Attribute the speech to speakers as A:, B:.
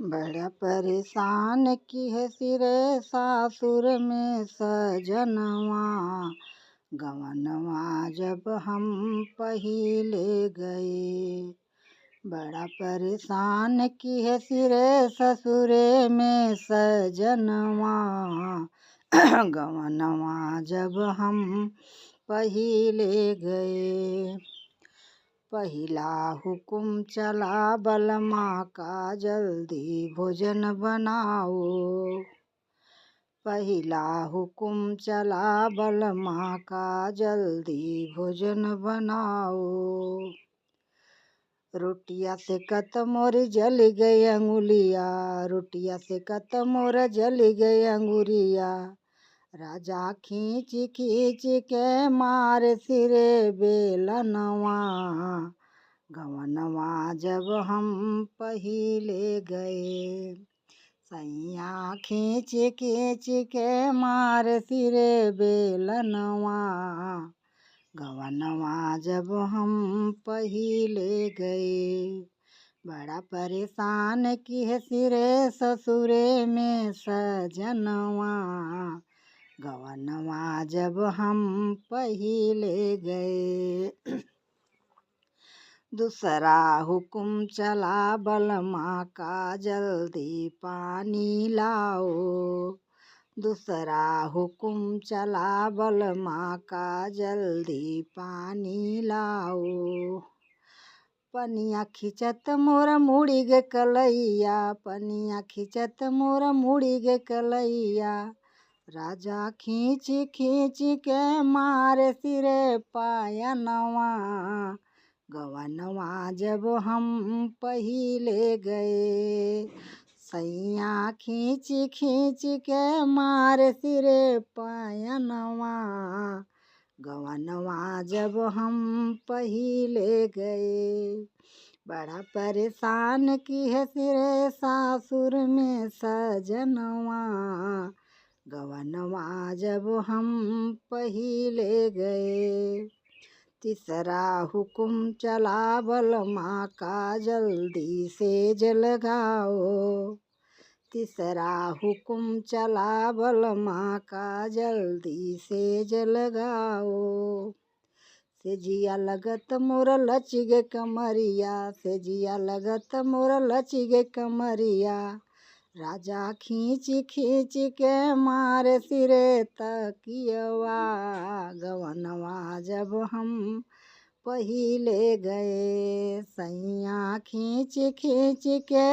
A: बड़ा परेशान की है सिरे सासुर में सजनवा। गवनवा जब हम पहिले गए। बड़ा परेशान की है सिरे ससुरे में सजनवा। गवनवा जब हम पहिले गए। पहिला हुकुम चला बलमा का जल्दी भोजन बनाओ। पहिला हुकुम चला बलमा का जल्दी भोजन बनाओ। रोटिया से कत मोर जल गई अंगुलिया। रोटिया से कत मोर जल गई अंगुरिया। राजा खींच खींच के मार सिरे बेलनवा। गवनवा जब हम पहिले गए। सैया खींच खींच के मार सिरे बेलनवा। गवनवा जब हम पहिले गए। बड़ा परेशान की है सिरे ससुरे में सजनवा। गवनवा जब हम पहिले गए। दूसरा हुकुम चला बलमा का जल्दी पानी लाओ। दूसरा हुकुम चला बलमा का जल्दी पानी लाओ। पनिया खिंचत मोर मुड़ी गे कलैया। पनिया खिंचत मोर मुड़ी गे कलैया। राजा खींच खींच के मार सिरे पायनवा। गवनवा जब हम पहिले गए। सैया खींच खींच के मार सिरे पायनवा। गवनवा जब हम पहिले गए। बड़ा परेशान की है सिरे सासुर में सजनवा। गवनवा जब हम पहिले गए। तीसरा हुकुम चला बलमा का जल्दी से जलगाओ। तीसरा हुकुम चला बलमा का जल्दी से जलगाओ। सेजिया लगत मोर लच गे कमरिया। सेजिया लगत मोर लच गे कमरिया। राजा खींच खींच के मार सिरे तकियवा। गवनवा जब हम पहिले गए। सैया खींच खींच के